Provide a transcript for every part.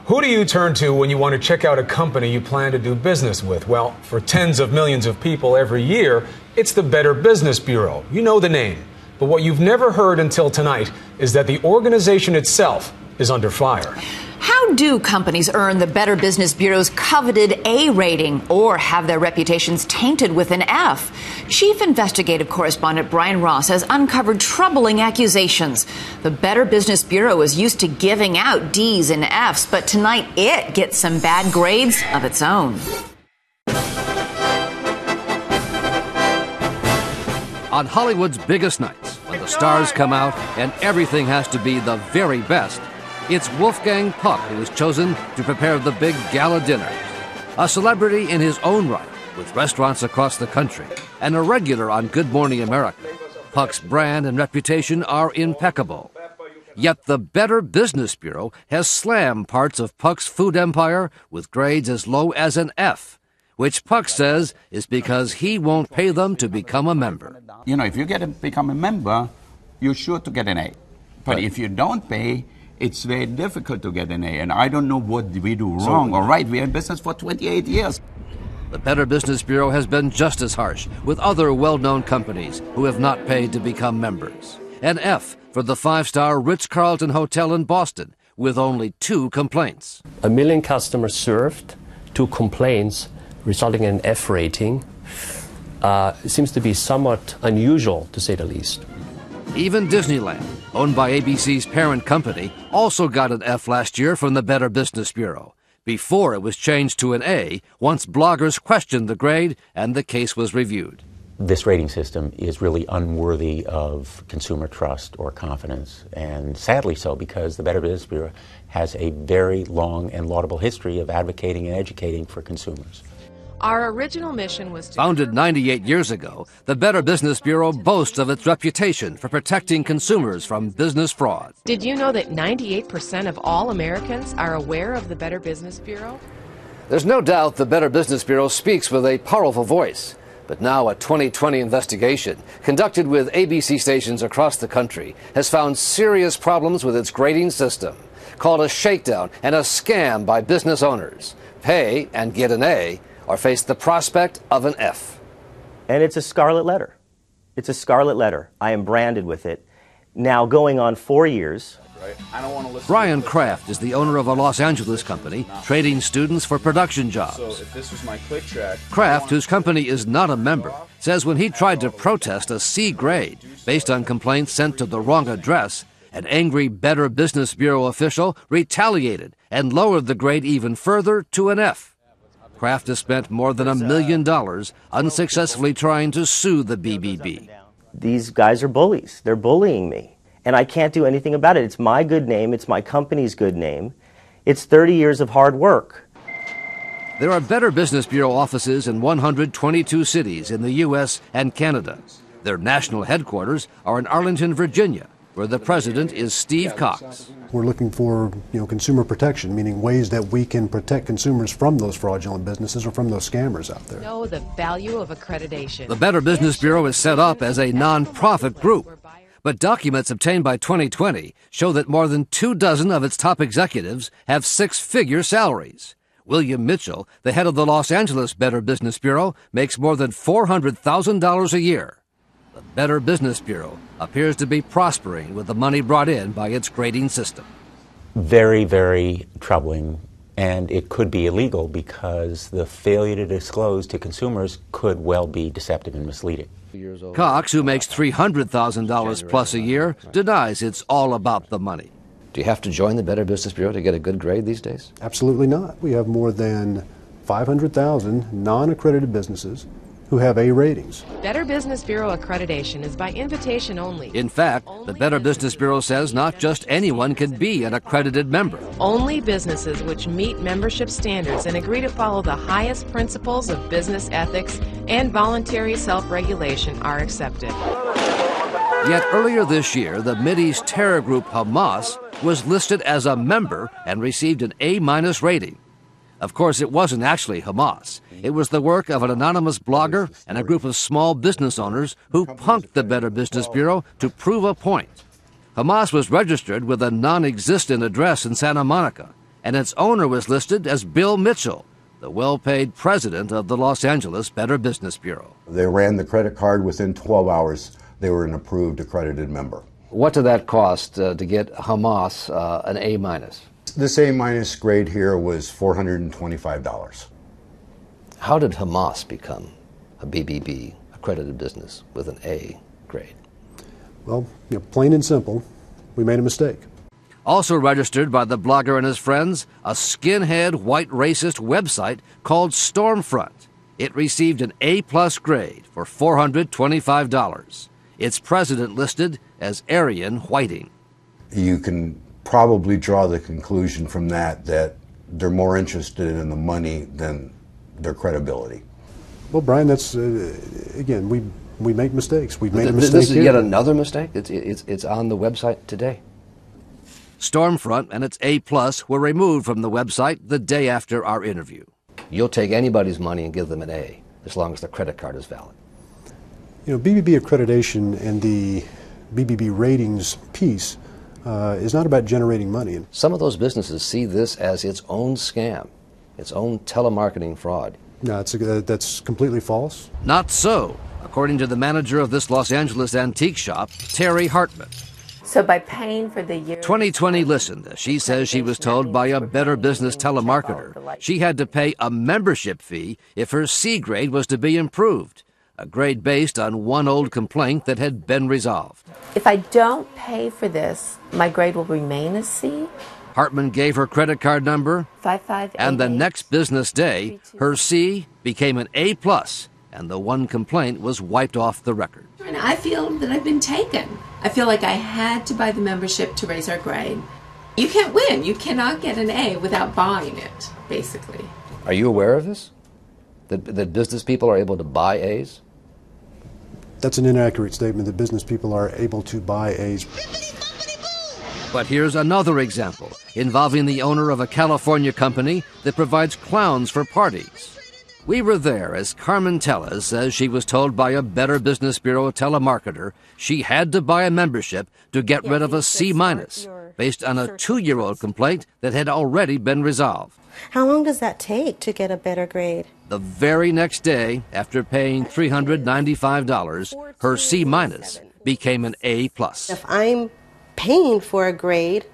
Who do you turn to when you want to check out a company you plan to do business with? Well, for tens of millions of people every year, it's the Better Business Bureau. You know the name. But what you've never heard until tonight is that the organization itself is under fire. How do companies earn the Better Business Bureau's coveted A rating or have their reputations tainted with an F? Chief investigative correspondent Brian Ross has uncovered troubling accusations. The Better Business Bureau is used to giving out Ds and Fs, but tonight it gets some bad grades of its own. On Hollywood's biggest nights, when the stars come out and everything has to be the very best, it's Wolfgang Puck who is chosen to prepare the big gala dinner. A celebrity in his own right, with restaurants across the country, and a regular on Good Morning America. Puck's brand and reputation are impeccable. Yet the Better Business Bureau has slammed parts of Puck's food empire with grades as low as an F, which Puck says is because he won't pay them to become a member. You know, if you become a member, you're sure to get an A. But if you don't pay, it's very difficult to get an A. And I don't know what we do wrong or right. We're in business for 28 years. The Better Business Bureau has been just as harsh with other well-known companies who have not paid to become members. An F for the five-star Ritz-Carlton Hotel in Boston, with only 2 complaints. 1 million customers served, 2 complaints, resulting in an F rating. Seems to be somewhat unusual, to say the least. Even Disneyland, owned by ABC's parent company, also got an F last year from the Better Business Bureau, before it was changed to an A once bloggers questioned the grade and the case was reviewed. This rating system is really unworthy of consumer trust or confidence, and sadly so, because the Better Business Bureau has a very long and laudable history of advocating and educating for consumers. Our original mission was to... Founded 98 years ago, the Better Business Bureau boasts of its reputation for protecting consumers from business fraud. Did you know that 98% of all Americans are aware of the Better Business Bureau? There's no doubt the Better Business Bureau speaks with a powerful voice. But now a 2020 investigation conducted with ABC stations across the country has found serious problems with its grading system, called a shakedown and a scam by business owners. Pay and get an A, or face the prospect of an F. And it's a scarlet letter. It's a scarlet letter. I am branded with it. Now going on 4 years. Brian Kraft is the owner of a Los Angeles company trading students for production jobs. So if this was my click track, Kraft, whose company is not a member, says when he tried to protest a C grade based on complaints sent to the wrong address, an angry Better Business Bureau official retaliated and lowered the grade even further to an F. Kraft has spent more than $1 million unsuccessfully trying to sue the BBB. These guys are bullies. They're bullying me. And I can't do anything about it. It's my good name. It's my company's good name. It's 30 years of hard work. There are Better Business Bureau offices in 122 cities in the U.S. and Canada. Their national headquarters are in Arlington, Virginia, where the president is Steve Cox. We're looking for, consumer protection, meaning ways that we can protect consumers from those fraudulent businesses or from those scammers out there. Know the value of accreditation. The Better Business Bureau is set up as a non-profit group, but documents obtained by 2020 show that more than 24 of its top executives have 6-figure salaries. William Mitchell, the head of the Los Angeles Better Business Bureau, makes more than $400,000 a year. The Better Business Bureau appears to be prospering with the money brought in by its grading system. Very, very troubling, and it could be illegal because the failure to disclose to consumers could well be deceptive and misleading. Cox, who makes $300,000 plus a year, denies it's all about the money. Do you have to join the Better Business Bureau to get a good grade these days? Absolutely not. We have more than 500,000 non-accredited businesses who have A ratings. Better Business Bureau accreditation is by invitation only. In fact, the Better Business Bureau says not just anyone can be an accredited member. Only businesses which meet membership standards and agree to follow the highest principles of business ethics and voluntary self-regulation are accepted. Yet earlier this year, the Mideast terror group Hamas was listed as a member and received an A- rating. Of course, it wasn't actually Hamas. It was the work of an anonymous blogger and a group of small business owners who punked the Better Business Bureau to prove a point. Hamas was registered with a non-existent address in Santa Monica and its owner was listed as Bill Mitchell, the well-paid president of the Los Angeles Better Business Bureau. They ran the credit card. Within 12 hours, they were an approved accredited member. What did that cost to get Hamas an A-? This A- grade here was $425. How did Hamas become a BBB accredited business with an A grade? Well, plain and simple, we made a mistake. Also registered by the blogger and his friends, a skinhead white racist website called Stormfront. It received an A+ grade for $425. Its president listed as Aryan Whiting. You can probably draw the conclusion from that they're more interested in the money than their credibility. Well, Brian, that's, again, we make mistakes. We've made a mistake This is here. yet another mistake? It's on the website today. Stormfront and its A+ were removed from the website the day after our interview. You'll take anybody's money and give them an A, as long as the credit card is valid. BBB accreditation and the BBB ratings piece is not about generating money. Some of those businesses see this as its own scam, its own telemarketing fraud. No, that's completely false. Not so, according to the manager of this Los Angeles antique shop, Terry Hartman. So by paying for the year... 2020 listened. She says she was told by a Better Business telemarketer she had to pay a membership fee if her C grade was to be improved, a grade based on one old complaint that had been resolved. If I don't pay for this, my grade will remain a C? Hartman gave her credit card number, 5588. and the next business day, her C became an A+, and the one complaint was wiped off the record. And I feel that I've been taken. I feel like I had to buy the membership to raise our grade. You can't win. You cannot get an A without buying it, basically. Are you aware of this? That business people are able to buy A's? That's an inaccurate statement that business people are able to buy A's. But here's another example involving the owner of a California company that provides clowns for parties. We were there as Carmen Tellez says she was told by a Better Business Bureau telemarketer she had to buy a membership to get rid of a C- based on a 2-year-old complaint that had already been resolved. How long does that take to get a better grade? The very next day, after paying $395, her C- became an A+. If I'm paying for a grade,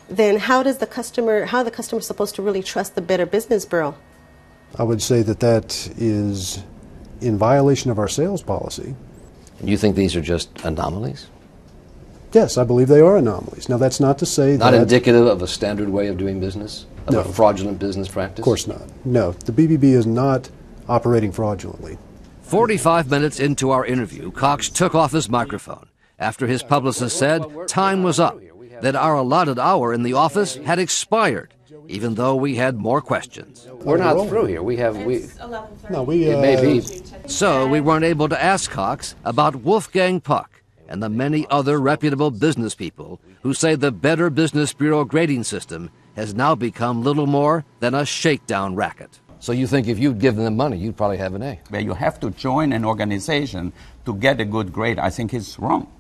then how are the customer supposed to really trust the Better Business Bureau? I would say that is in violation of our sales policy. You think these are just anomalies? Yes, I believe they are anomalies. Now, that's not to say Not indicative of a standard way of doing business? Of No. a fraudulent business practice? Of course not. No, the BBB is not operating fraudulently. 45 minutes into our interview, Cox took off his microphone after his publicist said time was up, that our allotted hour in the office had expired, even though we had more questions. We're not through here. It may be. So we weren't able to ask Cox about Wolfgang Puck and the many other reputable business people who say the Better Business Bureau grading system has now become little more than a shakedown racket. So you think if you'd given them money, you'd probably have an A? Where you have to join an organization to get a good grade, I think is wrong.